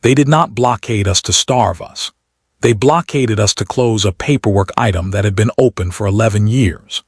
They did not blockade us to starve us. They blockaded us to close a paperwork item that had been open for 11 years.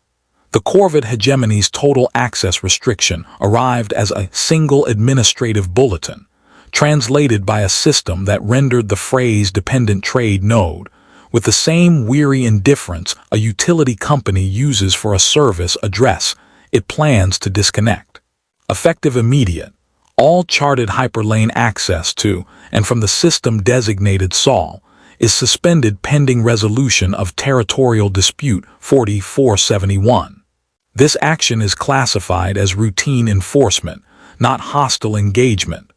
The Corvid hegemony's total access restriction arrived as a single administrative bulletin, translated by a system that rendered the phrase dependent trade node with the same weary indifference a utility company uses for a service address it plans to disconnect. Effective immediate, all charted hyperlane access to and from the system designated SOL is suspended pending resolution of Territorial Dispute 4471. This action is classified as routine enforcement, not hostile engagement.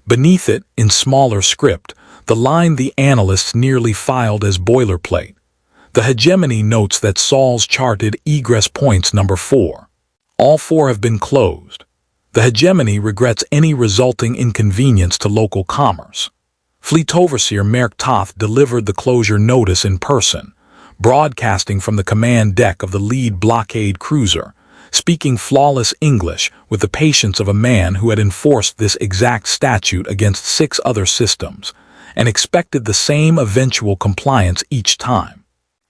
Beneath it, in smaller script, the line the analysts nearly filed as boilerplate. The hegemony notes that SOL's charted egress points number 4. All 4 have been closed. The hegemony regrets any resulting inconvenience to local commerce. Fleet Overseer Merk Toth delivered the closure notice in person, broadcasting from the command deck of the lead blockade cruiser, speaking flawless English with the patience of a man who had enforced this exact statute against 6 other systems, and expected the same eventual compliance each time.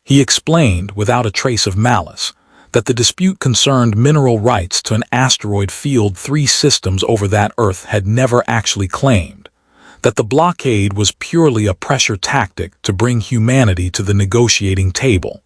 He explained, without a trace of malice, that the dispute concerned mineral rights to an asteroid field 3 systems over that Earth had never actually claimed, that the blockade was purely a pressure tactic to bring humanity to the negotiating table,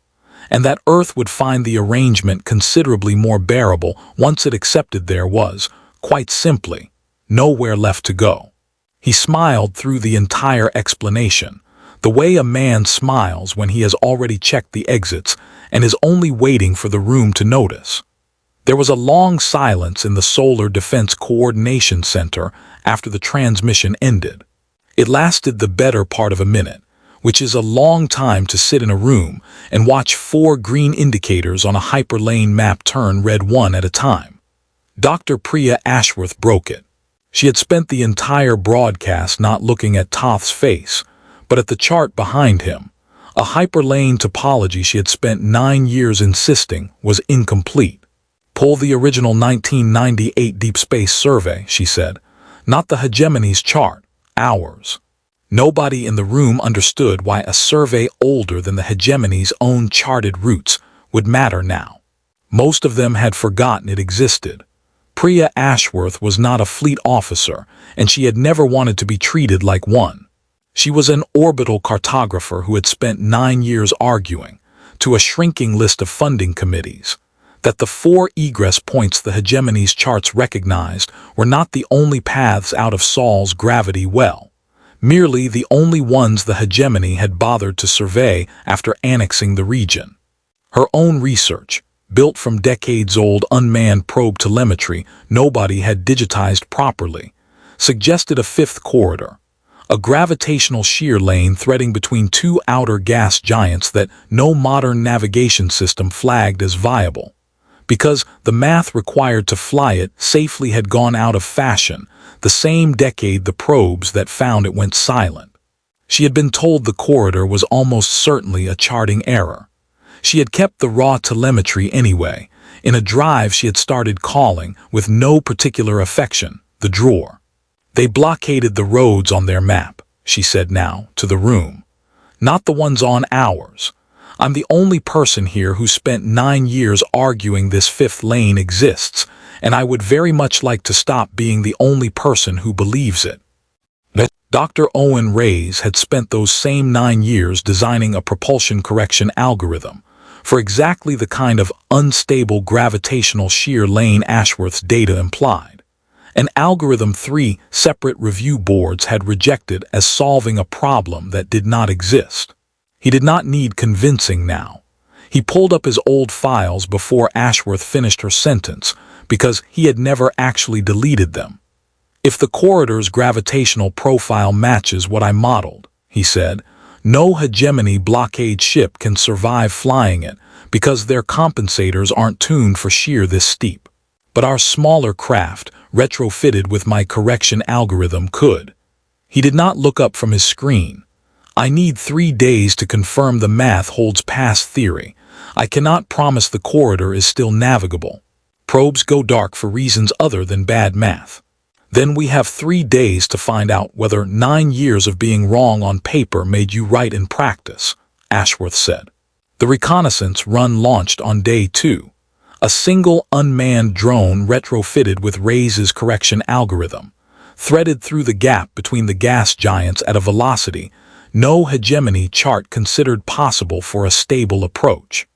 and that Earth would find the arrangement considerably more bearable once it accepted there was, quite simply, nowhere left to go. He smiled through the entire explanation, the way a man smiles when he has already checked the exits and is only waiting for the room to notice. There was a long silence in the Solar Defense Coordination Center after the transmission ended. It lasted the better part of a minute, which is a long time to sit in a room and watch 4 green indicators on a hyperlane map turn red one at a time. Dr. Priya Ashworth broke it. She had spent the entire broadcast not looking at Toth's face, but at the chart behind him, a hyperlane topology she had spent 9 years insisting was incomplete. Pull the original 1998 Deep Space Survey, she said, not the hegemony's chart. Ours. Nobody in the room understood why a survey older than the hegemony's own charted routes would matter now. Most of them had forgotten it existed. Priya Ashworth was not a fleet officer, and she had never wanted to be treated like one. She was an orbital cartographer who had spent 9 years arguing, to a shrinking list of funding committees, that the 4 egress points the hegemony's charts recognized were not the only paths out of Sol's gravity well, merely the only ones the hegemony had bothered to survey after annexing the region. Her own research, built from decades-old unmanned probe telemetry nobody had digitized properly, suggested a 5th corridor, a gravitational shear lane threading between 2 outer gas giants that no modern navigation system flagged as viable. Because the math required to fly it safely had gone out of fashion the same decade the probes that found it went silent. She had been told the corridor was almost certainly a charting error. She had kept the raw telemetry anyway, in a drive she had started calling, with no particular affection, the drawer. They blockaded the roads on their map, she said now, to the room. Not the ones on ours. I'm the only person here who spent 9 years arguing this 5th lane exists, and I would very much like to stop being the only person who believes it. Dr. Owen Reyes had spent those same 9 years designing a propulsion correction algorithm for exactly the kind of unstable gravitational shear lane Ashworth's data implied. An algorithm 3 separate review boards had rejected as solving a problem that did not exist. He did not need convincing now. He pulled up his old files before Ashworth finished her sentence, because he had never actually deleted them. If the corridor's gravitational profile matches what I modeled, he said, no hegemony blockade ship can survive flying it because their compensators aren't tuned for shear this steep. But our smaller craft, retrofitted with my correction algorithm, could. He did not look up from his screen. I need 3 days to confirm the math holds past theory. I cannot promise the corridor is still navigable. Probes go dark for reasons other than bad math. Then we have 3 days to find out whether 9 years of being wrong on paper made you right in practice, Ashworth said. The reconnaissance run launched on day 2. A single unmanned drone retrofitted with Ray's correction algorithm threaded through the gap between the gas giants at a velocity no hegemony chart considered possible for a stable approach.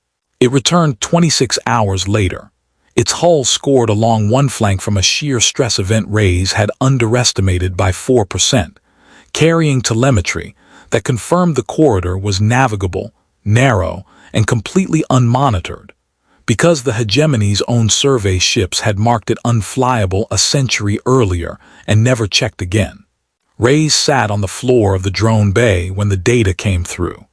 It returned 26 hours later. Its hull scored along one flank from a shear stress event Ray's had underestimated by 4%, carrying telemetry that confirmed the corridor was navigable, narrow, and completely unmonitored, because the hegemony's own survey ships had marked it unflyable a century earlier and never checked again. Ray's sat on the floor of the drone bay when the data came through.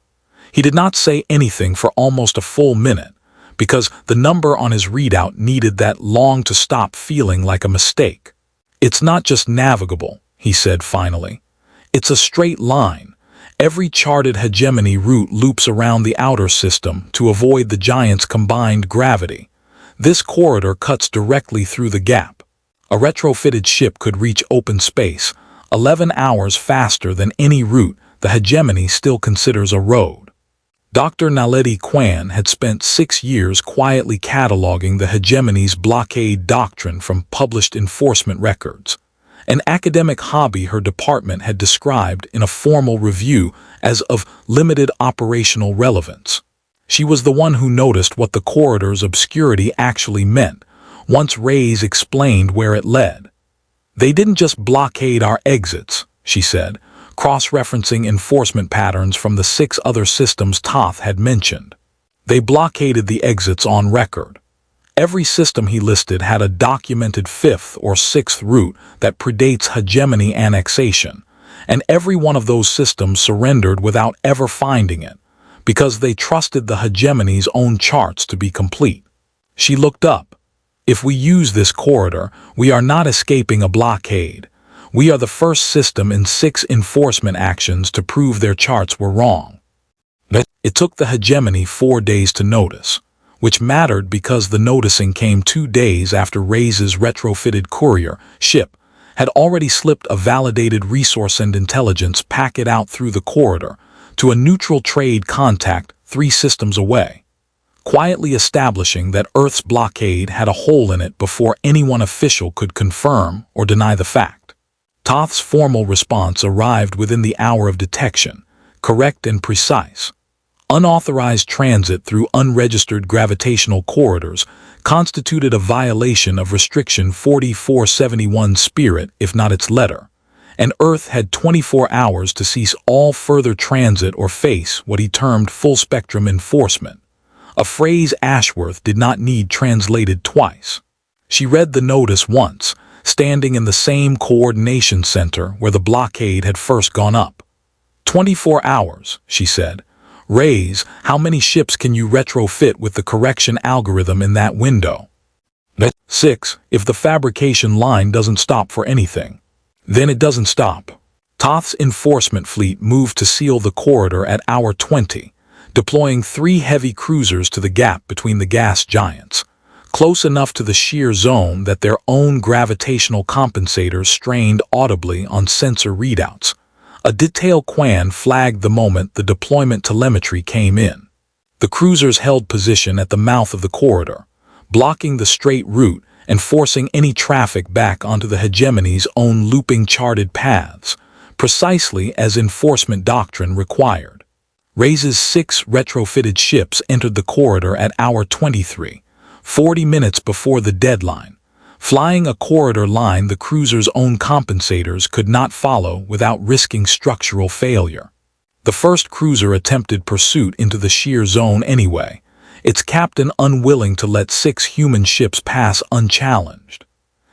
He did not say anything for almost a full minute, because the number on his readout needed that long to stop feeling like a mistake. "It's not just navigable," he said finally. "It's a straight line. Every charted hegemony route loops around the outer system to avoid the giant's combined gravity. This corridor cuts directly through the gap. A retrofitted ship could reach open space 11 hours faster than any route the hegemony still considers a road." Dr. Naledi Kwan had spent 6 years quietly cataloging the hegemony's blockade doctrine from published enforcement records, an academic hobby her department had described in a formal review as of limited operational relevance. She was the one who noticed what the corridor's obscurity actually meant, once Ray's explained where it led. "They didn't just blockade our exits," she said, cross-referencing enforcement patterns from the 6 other systems Toth had mentioned. "They blockaded the exits on record. Every system he listed had a documented 5th or 6th route that predates hegemony annexation, and every one of those systems surrendered without ever finding it, because they trusted the hegemony's own charts to be complete." She looked up. "If we use this corridor, we are not escaping a blockade. We are the first system in 6 enforcement actions to prove their charts were wrong." It took the hegemony 4 days to notice, which mattered because the noticing came 2 days after Ray's retrofitted courier ship had already slipped a validated resource and intelligence packet out through the corridor to a neutral trade contact 3 systems away, quietly establishing that Earth's blockade had a hole in it before anyone official could confirm or deny the fact. Toth's formal response arrived within the hour of detection, correct and precise. Unauthorized transit through unregistered gravitational corridors constituted a violation of Restriction 4471 spirit, if not its letter, and Earth had 24 hours to cease all further transit or face what he termed full-spectrum enforcement, a phrase Ashworth did not need translated twice. She read the notice once, standing in the same coordination center where the blockade had first gone up. 24 hours, she said. "Ray's, how many ships can you retrofit with the correction algorithm in that window?" 6, if the fabrication line doesn't stop for anything. Then it doesn't stop. Toth's enforcement fleet moved to seal the corridor at hour 20, deploying 3 heavy cruisers to the gap between the gas giants, close enough to the shear zone that their own gravitational compensators strained audibly on sensor readouts. A detail Kwan flagged the moment the deployment telemetry came in. The cruisers held position at the mouth of the corridor, blocking the straight route and forcing any traffic back onto the hegemony's own looping charted paths, precisely as enforcement doctrine required. Ray's 6 retrofitted ships entered the corridor at hour 23, 40 minutes before the deadline, flying a corridor line the cruiser's own compensators could not follow without risking structural failure. The first cruiser attempted pursuit into the shear zone anyway, its captain unwilling to let 6 human ships pass unchallenged.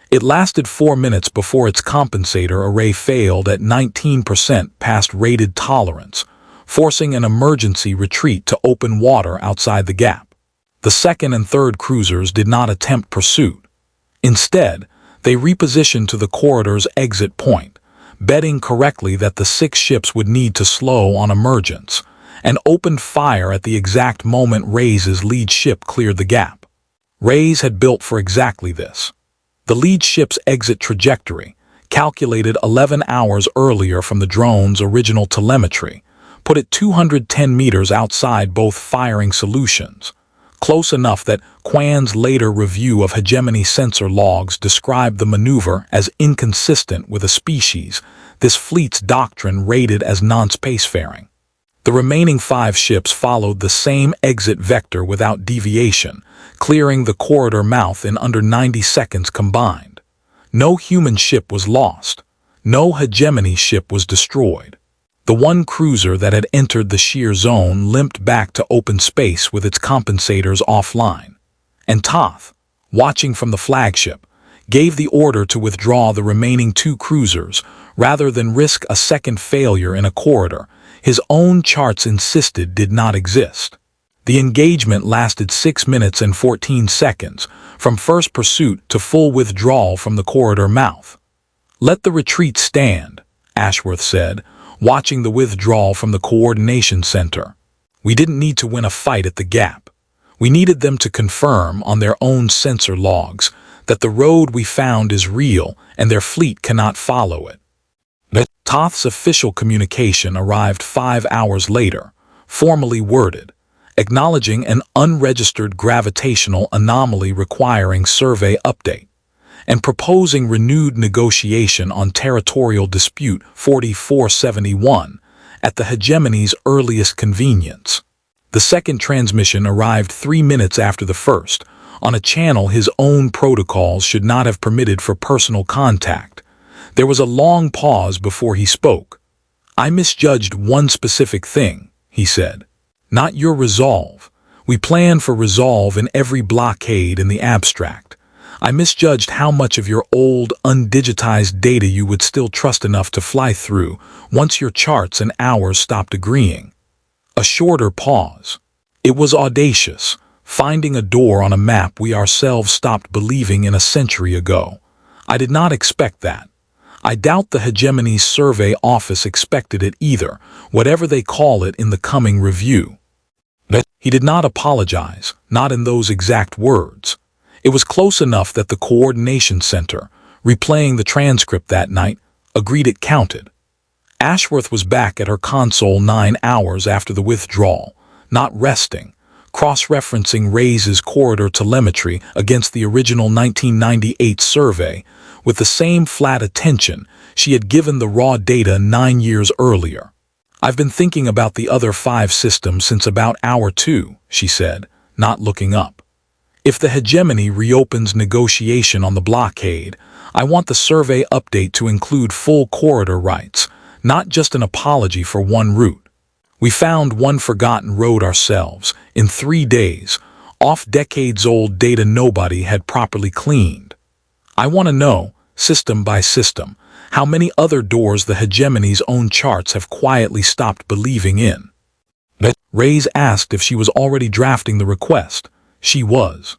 It lasted 4 minutes before its compensator array failed at 19% past rated tolerance, forcing an emergency retreat to open water outside the gap. The second and third cruisers did not attempt pursuit. Instead, they repositioned to the corridor's exit point, betting correctly that the 6 ships would need to slow on emergence, and opened fire at the exact moment Ray's lead ship cleared the gap. Ray's had built for exactly this. The lead ship's exit trajectory, calculated 11 hours earlier from the drone's original telemetry, put it 210 meters outside both firing solutions, close enough that Quan's later review of hegemony sensor logs described the maneuver as inconsistent with a species this fleet's doctrine rated as non-spacefaring. The remaining 5 ships followed the same exit vector without deviation, clearing the corridor mouth in under 90 seconds combined. No human ship was lost. No hegemony ship was destroyed. The one cruiser that had entered the shear zone limped back to open space with its compensators offline. And Toth, watching from the flagship, gave the order to withdraw the remaining 2 cruisers rather than risk a second failure in a corridor his own charts insisted did not exist. The engagement lasted 6 minutes and 14 seconds, from first pursuit to full withdrawal from the corridor mouth. "Let the retreat stand," Ashworth said, watching the withdrawal from the coordination center. "We didn't need to win a fight at the gap. We needed them to confirm on their own sensor logs that the road we found is real and their fleet cannot follow it." Toth's official communication arrived 5 hours later, formally worded, acknowledging an unregistered gravitational anomaly requiring survey update, and proposing renewed negotiation on territorial dispute 4471 at the hegemony's earliest convenience. The second transmission arrived 3 minutes after the first, on a channel his own protocols should not have permitted for personal contact. There was a long pause before he spoke. "I misjudged one specific thing," he said. "Not your resolve. We plan for resolve in every blockade in the abstract. I misjudged how much of your old, undigitized data you would still trust enough to fly through once your charts and hours stopped agreeing." A shorter pause. "It was audacious, finding a door on a map we ourselves stopped believing in a century ago. I did not expect that. I doubt the hegemony's survey office expected it either, whatever they call it in the coming review." But he did not apologize, not in those exact words. It was close enough that the coordination center, replaying the transcript that night, agreed it counted. Ashworth was back at her console 9 hours after the withdrawal, not resting, cross-referencing Reyes' corridor telemetry against the original 1998 survey with the same flat attention she had given the raw data 9 years earlier. "I've been thinking about the other 5 systems since about hour 2, she said, not looking up. "If the hegemony reopens negotiation on the blockade, I want the survey update to include full corridor rights, not just an apology for one route. We found one forgotten road ourselves, in 3 days, off decades-old data nobody had properly cleaned. I want to know, system by system, how many other doors the hegemony's own charts have quietly stopped believing in." Reyes asked if she was already drafting the request. She was.